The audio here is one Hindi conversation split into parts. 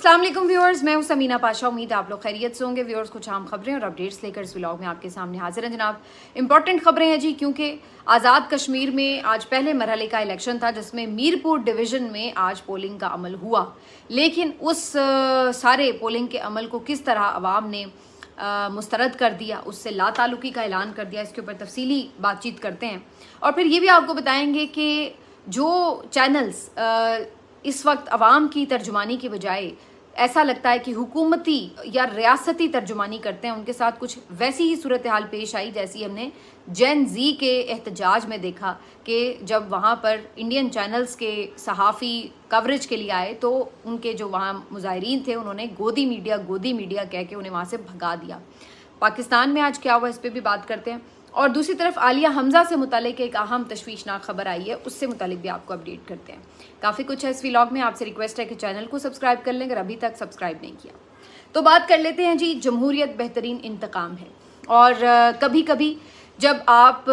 अस्सलाम वालेकुम व्यूअर्स, मैं हूं समीना पाशा। उम्मीद है आप लोग खैरियत से होंगे। व्यूअर्स, कुछ आम खबरें और अपडेट्स लेकर इस व्लॉग में आपके सामने हाजिर हैं जनाब। इंपॉर्टेंट खबरें हैं जी, क्योंकि आज़ाद कश्मीर में आज पहले मरहले का इलेक्शन था जिसमें मीरपुर डिवीज़न में आज पोलिंग का अमल हुआ। लेकिन उस सारे पोलिंग के अमल को किस तरह अवाम ने मुस्तरद कर दिया, उससे लाताल्लुकी का ऐलान कर दिया, इसके ऊपर तफसीली बातचीत करते हैं। और फिर ये भी आपको बताएंगे कि जो चैनल्स इस वक्त अवाम की तर्जुमानी की बजाय ऐसा लगता है कि हुकूमती या रियासती तर्जुमानी करते हैं, उनके साथ कुछ वैसी ही सूरत हाल पेश आई जैसी हमने जेन जी के एहतजाज में देखा कि जब वहाँ पर इंडियन चैनल्स के सहाफ़ी कवरेज के लिए आए तो उनके जो वहाँ मुजाहिरीन थे उन्होंने गोदी मीडिया कह के उन्हें वहाँ से भगा दिया। पाकिस्तान में आज क्या हुआ, इस पर भी बात करते हैं। और दूसरी तरफ आलिया हमजा से मुतालिक एक अहम तशवीशनाक खबर आई है, उससे मुतालिक भी आपको अपडेट करते हैं। काफ़ी कुछ है इस व्लॉग में। आपसे रिक्वेस्ट है कि चैनल को सब्सक्राइब कर लें अगर अभी तक सब्सक्राइब नहीं किया। तो बात कर लेते हैं जी, जमहूरियत बेहतरीन इंतकाम है। और कभी कभी जब आप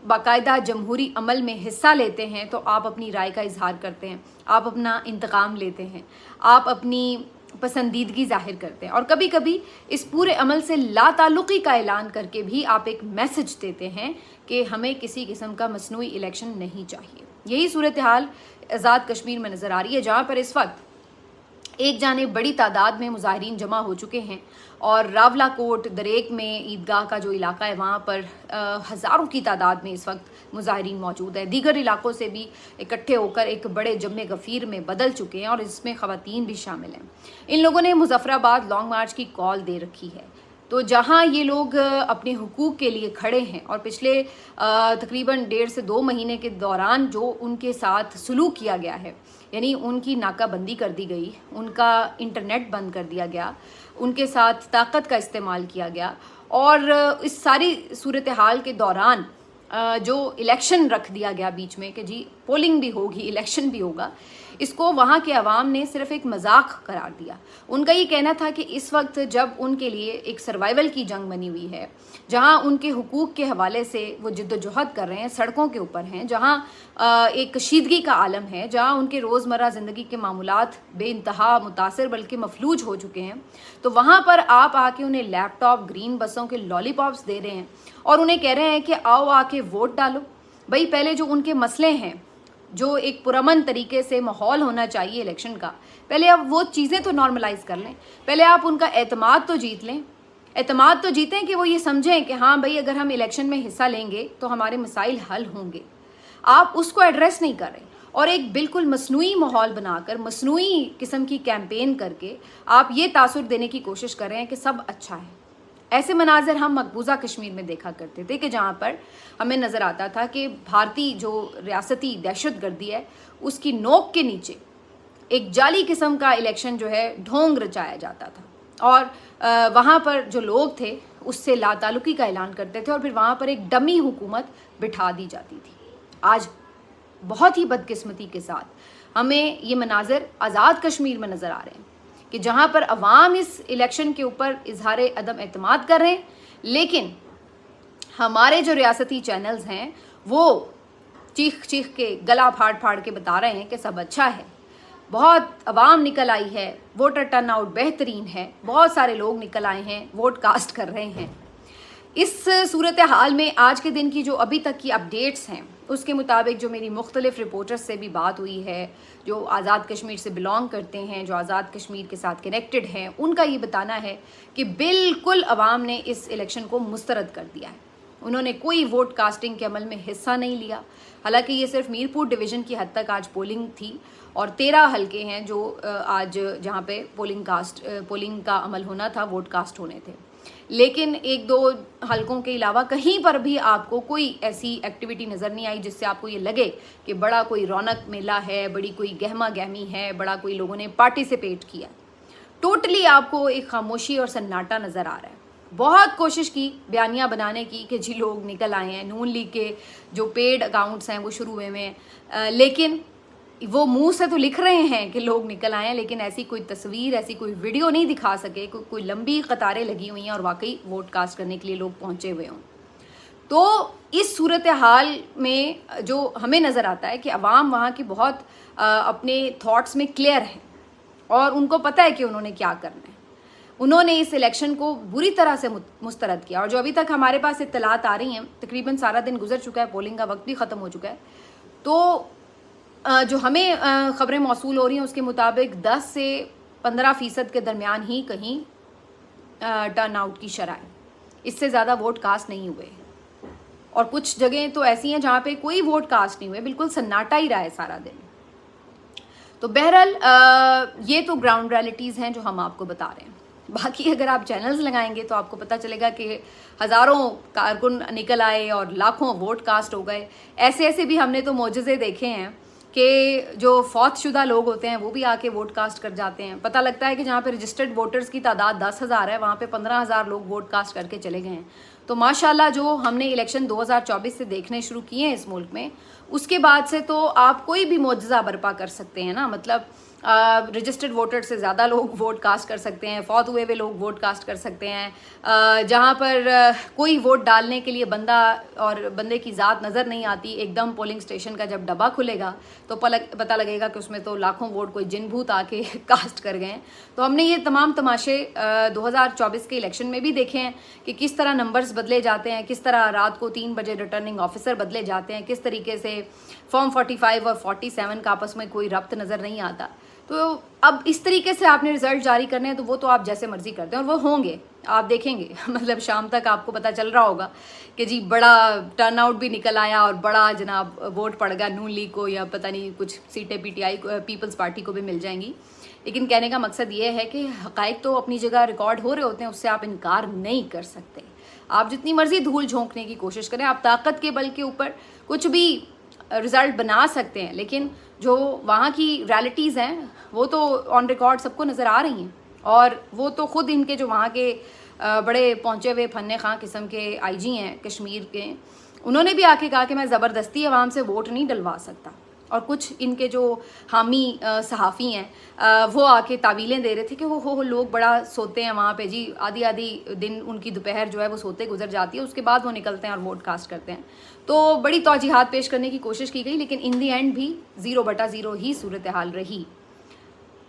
बाकायदा जमहूरी अमल में हिस्सा लेते हैं तो आप अपनी राय का इजहार करते हैं, आप अपना इंतकाम लेते हैं, आप अपनी पसंदीदगी जाहिर करते हैं। और कभी कभी इस पूरे अमल से लाताल्लुकी का ऐलान करके भी आप एक मैसेज देते हैं कि हमें किसी किस्म का मसनूई इलेक्शन नहीं चाहिए। यही सूरत हाल आज़ाद कश्मीर में नज़र आ रही है, जहाँ पर इस वक्त एक जाने बड़ी तादाद में मुजाहिरीन जमा हो चुके हैं। और रावला कोट दरेक में ईदगाह का जो इलाका है वहाँ पर हज़ारों की तादाद में इस वक्त मुजाहिरीन मौजूद है। दीगर इलाकों से भी इकट्ठे होकर एक बड़े जम्मे गफ़ीर में बदल चुके हैं और इसमें ख़वातीन भी शामिल हैं। इन लोगों ने मुज़फ़्फ़राबाद लॉन्ग मार्च की कॉल दे रखी है। तो जहाँ ये लोग अपने हुकूक के लिए खड़े हैं और पिछले तकरीबन 1.5 से 2 महीने के दौरान जो उनके साथ सुलूक किया गया है, यानी उनकी नाकाबंदी कर दी गई, उनका इंटरनेट बंद कर दिया गया, उनके साथ ताकत का इस्तेमाल किया गया, और इस सारी सूरत हाल के दौरान जो इलेक्शन रख दिया गया बीच में कि जी पोलिंग भी होगी, इलेक्शन भी होगा, इसको वहाँ के अवाम ने सिर्फ एक मजाक करार दिया। उनका ये कहना था कि इस वक्त जब उनके लिए एक सर्वाइवल की जंग बनी हुई है, जहाँ उनके हुकूक के हवाले से वो जिद्दोजहद कर रहे हैं, सड़कों के ऊपर हैं, जहाँ एक कशीदगी का आलम है, जहाँ उनके रोज़मर्रा ज़िंदगी के मामूलात बेइंतहा मुतासिर बल्कि मफलूज हो चुके हैं, तो वहाँ पर आप आके उन्हें लैपटॉप, ग्रीन बसों के लॉलीपॉप्स दे रहे हैं और उन्हें कह रहे हैं कि आओ आके वोट डालो। भाई, पहले जो उनके मसले हैं, जो एक पुरअमन तरीके से माहौल होना चाहिए इलेक्शन का, पहले आप वो चीज़ें तो नॉर्मलाइज कर लें। पहले आप उनका एतमाद तो जीत लें, एतमाद तो जीतें कि वो ये समझें कि हाँ भाई, अगर हम इलेक्शन में हिस्सा लेंगे तो हमारे मसाइल हल होंगे। आप उसको एड्रेस नहीं कर रहे और एक बिल्कुल मसनूई माहौल बनाकर, मसनूई किस्म की कैंपेन करके आप ये तासुर देने की कोशिश कर रहे हैं कि सब अच्छा है। ऐसे मनाजिर हम मकबूजा कश्मीर में देखा करते थे कि जहाँ पर हमें नज़र आता था कि भारतीय जो रियासती दहशत गर्दी है उसकी नोक के नीचे एक जाली किस्म का इलेक्शन जो है ढोंग रचाया जाता था और वहाँ पर जो लोग थे उससे लाताल्लुकी का ऐलान करते थे और फिर वहाँ पर एक डमी हुकूमत बिठा दी जाती थी। आज बहुत ही बदकिस्मती के साथ हमें ये मनाजिर आज़ाद कश्मीर में नज़र आ रहे हैं कि जहाँ पर अवाम इस इलेक्शन के ऊपर इजहार अदम एतमाद कर रहे हैं, लेकिन हमारे जो रियासती चैनल्स हैं वो चीख चीख के, गला फाड़ फाड़ के बता रहे हैं कि सब अच्छा है, बहुत अवाम निकल आई है, वोटर टर्नआउट बेहतरीन है, बहुत सारे लोग निकल आए हैं, वोट कास्ट कर रहे हैं। इस सूरत हाल में आज के दिन की जो अभी तक की अपडेट्स हैं उसके मुताबिक जो मेरी मुख्तलिफ रिपोर्टर्स से भी बात हुई है, जो आज़ाद कश्मीर से बिलोंग करते हैं, जो आज़ाद कश्मीर के साथ कनेक्टेड हैं, उनका ये बताना है कि बिल्कुल अवाम ने इस इलेक्शन को मुस्तरद कर दिया है। उन्होंने कोई वोट कास्टिंग के अमल में हिस्सा नहीं लिया। हालांकि ये सिर्फ मीरपुर डिवीज़न की हद तक आज पोलिंग थी और 13 हलके हैं जो आज जहाँ पे पोलिंग का अमल होना था, वोट कास्ट होने थे। लेकिन 1-2 हलकों के अलावा कहीं पर भी आपको कोई ऐसी एक्टिविटी नज़र नहीं आई जिससे आपको ये लगे कि बड़ा कोई रौनक मेला है, बड़ी कोई गहमा गहमी है, बड़ा कोई लोगों ने पार्टिसिपेट किया। टोटली आपको एक खामोशी और सन्नाटा नज़र आ रहा है। बहुत कोशिश की बयानियाँ बनाने की कि जी लोग निकल आए हैं, नून लीग के जो पेड अकाउंट्स हैं वो शुरू हुए हैं, लेकिन वो मुंह से तो लिख रहे हैं कि लोग निकल आए हैं, लेकिन ऐसी कोई तस्वीर, ऐसी कोई वीडियो नहीं दिखा सके, कोई लंबी कतारें लगी हुई हैं और वाकई वोट कास्ट करने के लिए लोग पहुंचे हुए हों। तो इस सूरत हाल में जो हमें नज़र आता है कि अवाम वहाँ की बहुत अपने थॉट्स में क्लियर है और उनको पता है कि उन्होंने क्या करना है। उन्होंने इस इलेक्शन को बुरी तरह से मुस्तरद किया और जो अभी तक हमारे पास इत्तलात आ रही हैं, तकरीबन सारा दिन गुजर चुका है, पोलिंग का वक्त भी ख़त्म हो चुका है, तो जो हमें ख़बरें मौसूल हो रही हैं उसके मुताबिक 10 से 15% के दरमियान ही कहीं टर्न आउट की शरह है, इससे ज़्यादा वोट कास्ट नहीं हुए। और कुछ जगहें तो ऐसी हैं जहाँ पे कोई वोट कास्ट नहीं हुए, बिल्कुल सन्नाटा ही रहा है सारा दिन। तो बहरहाल ये तो ग्राउंड रियलिटीज़ हैं जो हम आपको बता रहे हैं। बाकी अगर आप चैनल्स लगाएंगे तो आपको पता चलेगा कि हज़ारों कारकुन निकल आए और लाखों वोट कास्ट हो गए। ऐसे ऐसे भी हमने तो मोजज़े देखे हैं कि जो फौतशुदा लोग होते हैं वो भी आके वोट कास्ट कर जाते हैं। पता लगता है कि जहाँ पे रजिस्टर्ड वोटर्स की तादाद 10,000 है, वहाँ पे 15,000 लोग वोट कास्ट करके चले गए हैं। तो माशाल्लाह जो हमने इलेक्शन 2024 से देखने शुरू किए हैं इस मुल्क में, उसके बाद से तो आप कोई भी मोजज़ा बर्पा कर सकते हैं ना। मतलब रजिस्टर्ड वोटर से ज़्यादा लोग वोट कास्ट कर सकते हैं, फौत हुए हुए लोग वोट कास्ट कर सकते हैं। जहाँ पर कोई वोट डालने के लिए बंदा और बंदे की ज़ात नज़र नहीं आती, एकदम पोलिंग स्टेशन का जब डब्बा खुलेगा तो पता लगेगा कि उसमें तो लाखों वोट कोई जिन भूत आके कास्ट कर गए हैं। तो हमने ये तमाम तमाशे 2024 के इलेक्शन में भी देखे हैं कि किस तरह नंबर्स बदले जाते हैं, किस तरह रात को 3 बजे रिटर्निंग ऑफिसर बदले जाते हैं, किस तरीके से फॉर्म 45 और 47 का आपस में कोई रब्त नज़र नहीं आता। तो अब इस तरीके से आपने रिजल्ट जारी करने हैं तो वो तो आप जैसे मर्जी करते हैं और वो होंगे, आप देखेंगे। मतलब शाम तक आपको पता चल रहा होगा कि जी बड़ा टर्नआउट भी निकल आया और बड़ा जनाब वोट पड़ गया नून लीग को, या पता नहीं कुछ सीटें पीटीआई पीपल्स पार्टी को भी मिल जाएंगी। लेकिन कहने का मकसद ये है कि हक़ाइक़ तो अपनी जगह रिकॉर्ड हो रहे होते हैं, उससे आप इनकार नहीं कर सकते। आप जितनी मर्जी धूल झोंकने की कोशिश करें, आप ताकत के बल के ऊपर कुछ भी रिज़ल्ट बना सकते हैं, लेकिन जो वहाँ की रियलिटीज़ हैं वो तो ऑन रिकॉर्ड सबको नज़र आ रही हैं। और वो तो ख़ुद इनके जो वहाँ के बड़े पहुँचे हुए फन्ने खां किस्म के आईजी हैं कश्मीर के, उन्होंने भी आके कहा कि मैं ज़बरदस्ती आवाम से वोट नहीं डलवा सकता। और कुछ इनके जो हामी सहाफ़ी हैं वो आके तावीलें दे रहे थे कि वो लोग बड़ा सोते हैं वहाँ पे जी, आधी आधी दिन उनकी दोपहर जो है वो सोते गुजर जाती है, उसके बाद वो निकलते हैं और वोट कास्ट करते हैं। तो बड़ी तौजीहात पेश करने की कोशिश की गई, लेकिन इन दी एंड भी 0/0 ही सूरत हाल रही।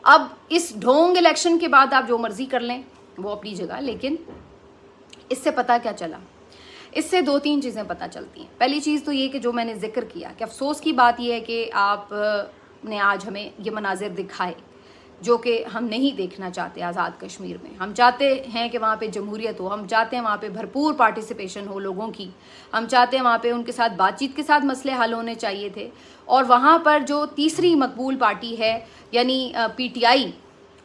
अब इस ढोंग इलेक्शन के बाद आप जो मर्जी कर लें वो अपनी जगह, लेकिन इससे पता क्या चला? इससे 2-3 चीज़ें पता चलती हैं। पहली चीज़ तो ये कि जो मैंने जिक्र किया कि अफसोस की बात यह है कि आप ने आज हमें ये मनाजिर दिखाए जो कि हम नहीं देखना चाहते। आज़ाद कश्मीर में हम चाहते हैं कि वहाँ पे जमहूरियत हो, हम चाहते हैं वहाँ पे भरपूर पार्टिसिपेशन हो लोगों की, हम चाहते हैं वहाँ पे उनके साथ बातचीत के साथ मसले हल होने चाहिए थे। और वहाँ पर जो तीसरी मकबूल पार्टी है यानी पीटीआई,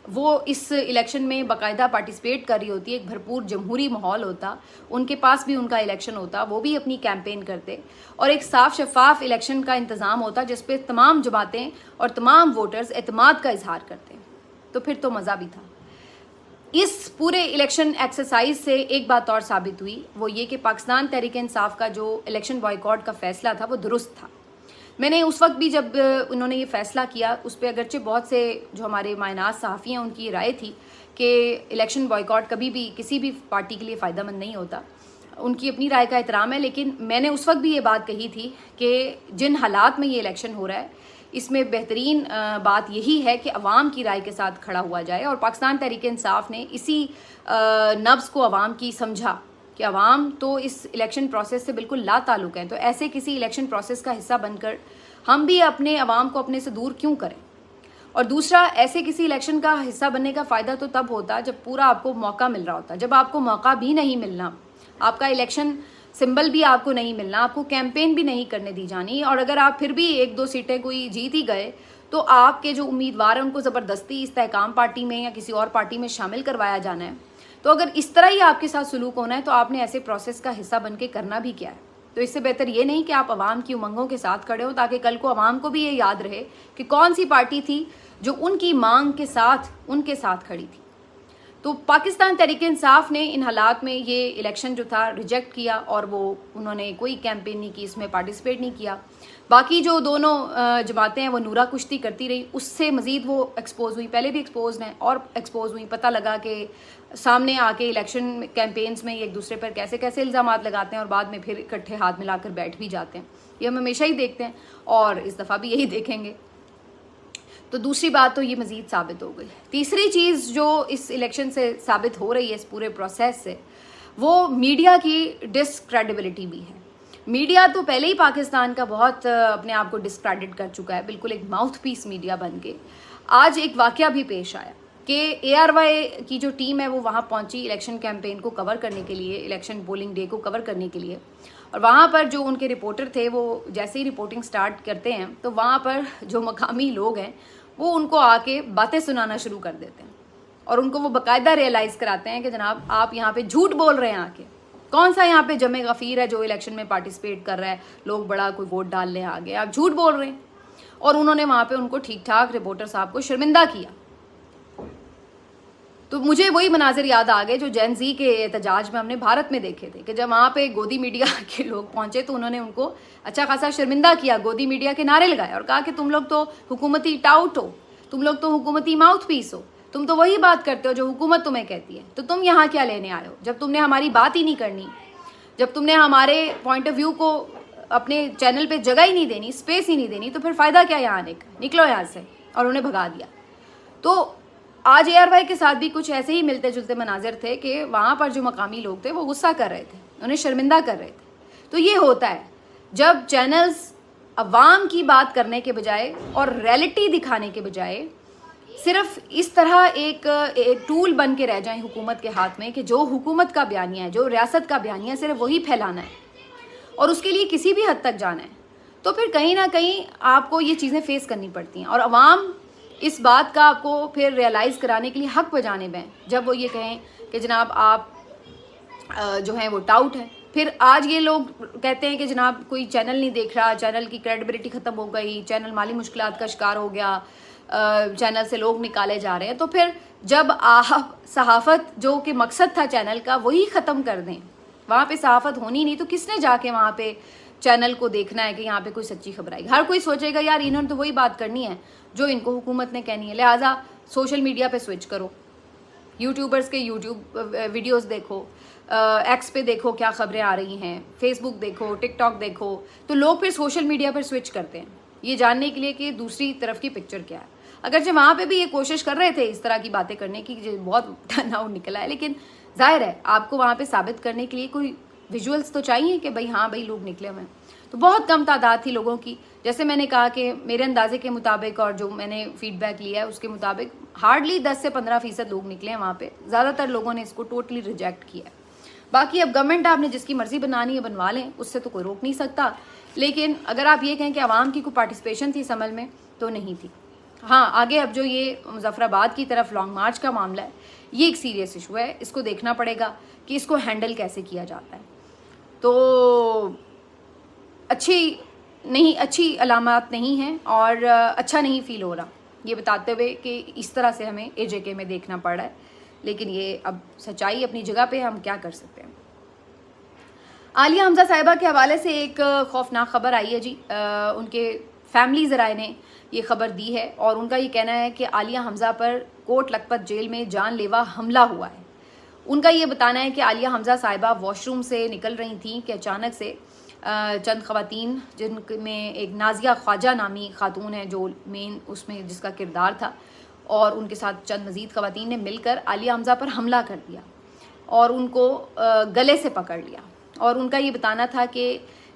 वो इस इलेक्शन में बाकायदा पार्टिसिपेट कर रही होती है, एक भरपूर जमहूरी माहौल होता, उनके पास भी उनका इलेक्शन होता, वो भी अपनी कैंपेन करते और एक साफ शफाफ इलेक्शन का इंतज़ाम होता जिस पे तमाम जमातें और तमाम वोटर्स एतमाद का इजहार करते। तो फिर तो मज़ा भी था। इस पूरे इलेक्शन एक्सरसाइज से एक बात और साबित हुई, वो ये कि पाकिस्तान तहरीक इंसाफ का जो इलेक्शन बॉयकॉट का फ़ैसला था वो दुरुस्त था। मैंने उस वक्त भी जब उन्होंने ये फ़ैसला किया उस पर अगरचे बहुत से जो हमारे मायनात सहाफ़ी हैं उनकी राय थी कि इलेक्शन बॉयकॉट कभी भी किसी भी पार्टी के लिए फ़ायदेमंद नहीं होता, उनकी अपनी राय का एहतराम है। लेकिन मैंने उस वक्त भी ये बात कही थी कि जिन हालात में ये इलेक्शन हो रहा है इसमें बेहतरीन बात यही है कि अवाम की राय के साथ खड़ा हुआ जाए। और पाकिस्तान तहरीक इंसाफ ने इसी नब्ज़ को अवाम की समझा कि अवाम तो इस इलेक्शन प्रोसेस से बिल्कुल ला ताल्लुक़ हैं, तो ऐसे किसी इलेक्शन प्रोसेस का हिस्सा बनकर हम भी अपने अवाम को अपने से दूर क्यों करें। और दूसरा, ऐसे किसी इलेक्शन का हिस्सा बनने का फ़ायदा तो तब होता जब पूरा आपको मौका मिल रहा होता। जब आपको मौका भी नहीं मिलना, आपका इलेक्शन सिंबल भी आपको नहीं मिलना, आपको कैंपेन भी नहीं करने दी जानी, और अगर आप फिर भी 1-2 सीटें कोई जीत ही गए तो आपके जो उम्मीदवार हैं उनको ज़बरदस्ती इस्तेहकाम पार्टी में या किसी और पार्टी में शामिल करवाया जाना है। तो अगर इस तरह ही आपके साथ सलूक होना है तो आपने ऐसे प्रोसेस का हिस्सा बन के करना भी क्या है। तो इससे बेहतर ये नहीं कि आप अवाम की उमंगों के साथ खड़े हो, ताकि कल को अवाम को भी ये याद रहे कि कौन सी पार्टी थी जो उनकी मांग के साथ उनके साथ खड़ी थी। तो पाकिस्तान तहरीक इंसाफ ने इन हालात में ये इलेक्शन जो था रिजेक्ट किया और उन्होंने कोई कैंपेन नहीं की, इसमें पार्टिसिपेट नहीं किया। बाकी जो दोनों जमातें हैं वो नूरा कुश्ती करती रही, उससे मज़ीद वो एक्सपोज हुई, पहले भी एक्सपोज हैं और एक्सपोज हुई। पता लगा कि सामने आके इलेक्शन कैंपेन्स में एक दूसरे पर कैसे कैसे इल्ज़ामात लगाते हैं और बाद में फिर इकट्ठे हाथ मिलाकर बैठ भी जाते हैं। ये हम हमेशा ही देखते हैं और इस दफ़ा भी यही देखेंगे। तो दूसरी बात तो ये मज़ीद साबित हो गई। तीसरी चीज़ जो इस इलेक्शन से साबित हो रही है, इस पूरे प्रोसेस से, वो मीडिया की डिसक्रेडिबिलिटी भी है। मीडिया तो पहले ही पाकिस्तान का बहुत अपने आप को डिस्क्रेडिट कर चुका है, बिल्कुल एक माउथ पीस मीडिया बन के। आज एक वाकया भी पेश आया कि ARY की जो टीम है वो वहाँ पहुँची इलेक्शन कैंपेन को कवर करने के लिए, इलेक्शन पोलिंग डे को कवर करने के लिए, और वहाँ पर जो उनके रिपोर्टर थे वो जैसे ही रिपोर्टिंग स्टार्ट करते हैं तो वहाँ पर जो मकामी लोग हैं वो उनको आके बातें सुनाना शुरू कर देते हैं और उनको वो बाकायदा रियलाइज़ कराते हैं कि जनाब आप यहाँ पे झूठ बोल रहे हैं। आके कौन सा यहाँ पे जमे गफ़ीर है जो इलेक्शन में पार्टिसिपेट कर रहा है, लोग बड़ा कोई वोट डालने आ गए, आप झूठ बोल रहे हैं। और उन्होंने वहाँ पे उनको ठीक ठाक रिपोर्टर साहब को शर्मिंदा किया। तो मुझे वही मनाजिर याद आ गए जो जेन ज़ी के एहतजाज में हमने भारत में देखे थे कि जब वहाँ पे गोदी मीडिया के लोग पहुँचे तो उन्होंने उनको अच्छा खासा शर्मिंदा किया, गोदी मीडिया के नारे लगाए और कहा कि तुम लोग तो हुकूमती टाउट हो, तुम लोग तो हुकूमती माउथ पीस हो, तुम तो वही बात करते हो जो हुकूमत तुम्हें कहती है, तो तुम यहाँ क्या लेने आए हो? जब तुमने हमारी बात ही नहीं करनी, जब तुमने हमारे पॉइंट ऑफ व्यू को अपने चैनल पे जगह ही नहीं देनी, स्पेस ही नहीं देनी, तो फिर फ़ायदा क्या यहाँ आने का? निकलो यहाँ से। और उन्हें भगा दिया। तो आज ARY के साथ भी कुछ ऐसे ही मिलते जुलते मनाजिर थे कि वहाँ पर जो मकामी लोग थे वो गुस्सा कर रहे थे, उन्हें शर्मिंदा कर रहे थे। तो ये होता है जब चैनल्स अवाम की बात करने के बजाय और रियलिटी दिखाने के बजाय सिर्फ इस तरह एक टूल बन के रह जाएं हुकूमत के हाथ में कि जो हुकूमत का बयानिया है, जो रियासत का बयानिया है, सिर्फ वही फैलाना है और उसके लिए किसी भी हद तक जाना है, तो फिर कहीं ना कहीं आपको ये चीज़ें फेस करनी पड़ती हैं। और अवाम इस बात का आपको फिर रियलाइज़ कराने के लिए हक बजानिब हैं जब वो ये कहें कि जनाब आप जो हैं वो टाउट हैं। फिर आज ये लोग कहते हैं कि जनाब कोई चैनल नहीं देख रहा, चैनल की क्रेडिबिलिटी ख़त्म हो गई, चैनल माली मुश्किलात का शिकार हो गया, चैनल से लोग निकाले जा रहे हैं। तो फिर जब आप सहाफ़त जो कि मकसद था चैनल का वही ख़त्म कर दें, वहाँ पे सहाफ़त होनी नहीं, तो किसने जाके वहाँ पे चैनल को देखना है कि यहाँ पे कोई सच्ची खबर आएगी? हर कोई सोचेगा यार इन्होंने तो वही बात करनी है जो इनको हुकूमत ने कहनी है, लिहाजा सोशल मीडिया पे स्विच करो, यूट्यूबर्स के यूट्यूब वीडियोस देखो, एक्स पे देखो क्या खबरें आ रही हैं, फेसबुक देखो, टिकटॉक देखो। तो लोग फिर सोशल मीडिया पर स्विच करते हैं ये जानने के लिए कि दूसरी तरफ की पिक्चर क्या है। अगर जब वहाँ पे भी ये कोशिश कर रहे थे इस तरह की बातें करने की, जो बहुत टर्न आउट निकला है, लेकिन जाहिर है आपको वहाँ पे साबित करने के लिए कोई विजुअल्स तो चाहिए कि भाई हाँ भाई लोग निकले हुए हैं। तो बहुत कम तादाद थी लोगों की, जैसे मैंने कहा कि मेरे अंदाजे के मुताबिक और जो मैंने फीडबैक लिया है उसके मुताबिक हार्डली 10 से 15% लोग निकले हैं वहाँ पे। ज़्यादातर लोगों ने इसको टोटली रिजेक्ट किया है। बाकी अब गवर्नमेंट आपने जिसकी मर्जी बनानी है बनवा लें, उससे तो कोई रोक नहीं सकता। लेकिन अगर आप ये कहें कि आवाम की कोई पार्टिसिपेशन थी इस अमल में, तो नहीं थी। हाँ, आगे अब जो ये मुजफ्फराबाद की तरफ लॉन्ग मार्च का मामला है, ये एक सीरियस इशू है, इसको देखना पड़ेगा कि इसको हैंडल कैसे किया जाता है। तो अच्छी अलामत नहीं है और अच्छा नहीं फील हो रहा ये बताते हुए कि इस तरह से हमें AJK में देखना पड़ रहा है। लेकिन ये अब सच्चाई अपनी जगह पे, हम क्या कर सकते हैं। आलिया हमजा साहिबा के हवाले से एक खौफनाक खबर आई है जी। उनके फैमिली ज़राए ने ये खबर दी है और उनका ये कहना है कि आलिया हमजा पर कोट लखपत जेल में जानलेवा हमला हुआ है। उनका ये बताना है कि आलिया हमजा साहिबा वॉशरूम से निकल रही थी कि अचानक से चंद ख़वातीन, जिनमें एक नाजिया ख्वाजा नामी ख़ातून है जो मेन उसमें जिसका किरदार था, और उनके साथ चंद मज़ीद ख़वातीन ने मिलकर आलिया हमजा पर हमला कर दिया और उनको गले से पकड़ लिया। और उनका ये बताना था कि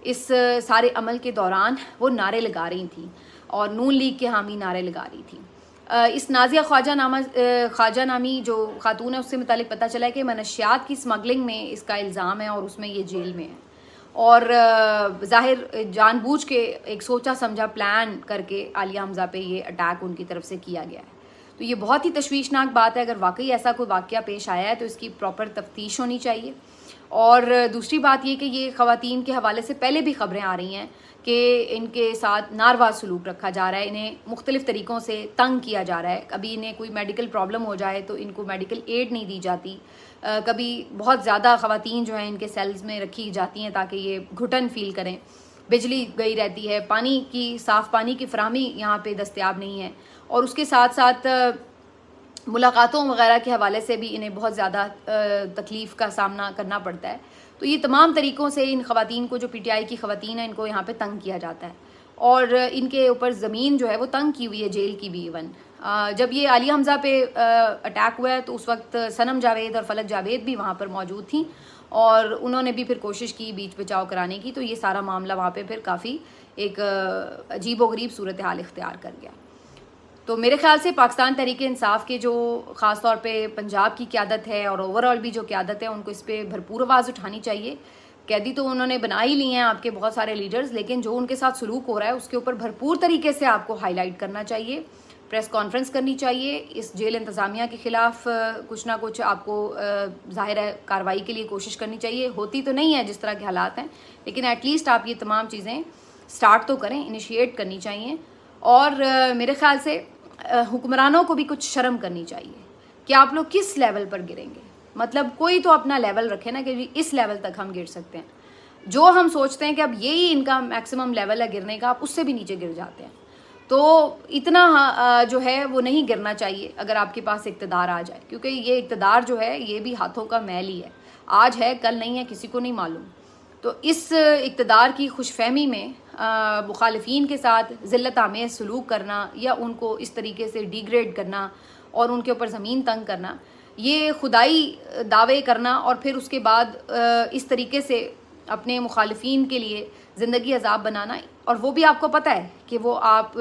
इस सारे अमल के दौरान वो नारे लगा रही थी और नून लीग के हामी नारे लगा रही थी। इस नाजिया ख्वाजा नामी जो खातून है उससे मुतालिक पता चला है कि मनशियात की स्मगलिंग में इसका इल्ज़ाम है और उसमें ये जेल में है। और ज़ाहिर जानबूझ के एक सोचा समझा प्लान करके आलिया हमजा पे ये अटैक उनकी तरफ से किया गया है। तो ये बहुत ही तशवीशनाक बात है। अगर वाकई ऐसा कोई वाक़या पेश आया है तो इसकी प्रॉपर तफ्तीश होनी चाहिए। और दूसरी बात ये कि ये ख़वातीन के हवाले से पहले भी ख़बरें आ रही हैं कि इनके साथ नारवा सलूक रखा जा रहा है, इन्हें मुख्तलिफ़ तरीक़ों से तंग किया जा रहा है। कभी इन्हें कोई मेडिकल प्रॉब्लम हो जाए तो इनको मेडिकल एड नहीं दी जाती, कभी बहुत ज़्यादा ख़वातीन जो हैं इनके सेल्स में रखी जाती हैं ताकि ये घुटन फील करें। बिजली गई रहती है, पानी की साफ़ पानी की फराहमी यहाँ पे दस्तयाब नहीं है, और उसके साथ साथ मुलाकातों वगैरह के हवाले से भी इन्हें बहुत ज़्यादा तकलीफ़ का सामना करना पड़ता है। तो ये तमाम तरीक़ों से इन ख़वातीन को, जो PTI की ख़वातीन हैं, इनको यहाँ पे तंग किया जाता है। और इनके ऊपर ज़मीन जो है वो तंग की हुई है, जेल की भी इवन। जब ये आलिया हमज़ा पे अटैक हुआ है तो उस वक्त सनम जावेद और फलक जावेद भी वहाँ पर मौजूद थी और उन्होंने भी फिर कोशिश की बीच बचाव कराने की, तो ये सारा मामला वहाँ पे फिर काफ़ी एक अजीबोगरीब सूरत हाल इख्तियार कर गया। तो मेरे ख्याल से पाकिस्तान तहरीके इंसाफ के जो ख़ास तौर पे पंजाब की क़यादत है और ओवरऑल भी जो क़यादत है, उनको इस पर भरपूर आवाज़ उठानी चाहिए। कैदी तो उन्होंने बना ही लिए हैं आपके बहुत सारे लीडर्स, लेकिन जो उनके साथ सलूक हो रहा है उसके ऊपर भरपूर तरीके से आपको हाईलाइट करना चाहिए, प्रेस कॉन्फ्रेंस करनी चाहिए, इस जेल इंतज़ामिया के ख़िलाफ़ कुछ ना कुछ आपको ज़ाहिर है कार्रवाई के लिए कोशिश करनी चाहिए। होती तो नहीं है जिस तरह के हालात हैं, लेकिन एटलीस्ट आप ये तमाम चीज़ें स्टार्ट तो करें, इनिशिएट करनी चाहिए। और मेरे ख़्याल से हुक्मरानों को भी कुछ शर्म करनी चाहिए कि आप लोग किस लेवल पर गिरेंगे। मतलब कोई तो अपना लेवल रखे ना कि इस लेवल तक हम गिर सकते हैं। जो हम सोचते हैं कि अब यही इनका मैक्सिमम लेवल है गिरने का, आप उससे भी नीचे गिर जाते हैं। तो इतना जो है वो नहीं गिरना चाहिए अगर आपके पास इक़्तिदार आ जाए, क्योंकि ये इक़्तिदार जो है ये भी हाथों का मैल ही है, आज है कल नहीं है, किसी को नहीं मालूम। तो इस इक़्तिदार की खुशफहमी में मुखालिफिन के साथ ज़िल्लत आमेज़ सलूक करना या उनको इस तरीके से डिग्रेड करना और उनके ऊपर ज़मीन तंग करना, ये खुदाई दावे करना और फिर उसके बाद इस तरीके से अपने मुखालिफिन के लिए ज़िंदगी अजाब बनाना, और वो भी आपको पता है कि वो आप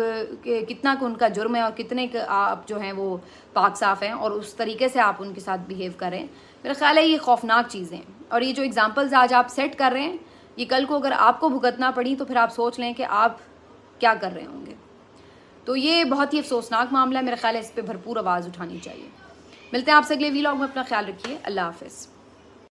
कितना उनका जुर्म है और कितने आप जो हैं वो पाक साफ़ हैं, और उस तरीके से आप उनके साथ बिहेव करें। मेरा ख्याल है ये खौफनाक चीज़ें हैं, और ये जो एग्जांपल्स आज आप सेट कर रहे हैं, ये कल को अगर आपको भुगतना पड़ी तो फिर आप सोच लें कि आप क्या कर रहे होंगे। तो ये बहुत ही अफसोसनाक मामला है, मेरा ख्याल है इस पर भरपूर आवाज़ उठानी चाहिए। मिलते हैं आपसे अगले वीलॉग में, अपना ख्याल रखिए, अल्लाह हाफ़िज़।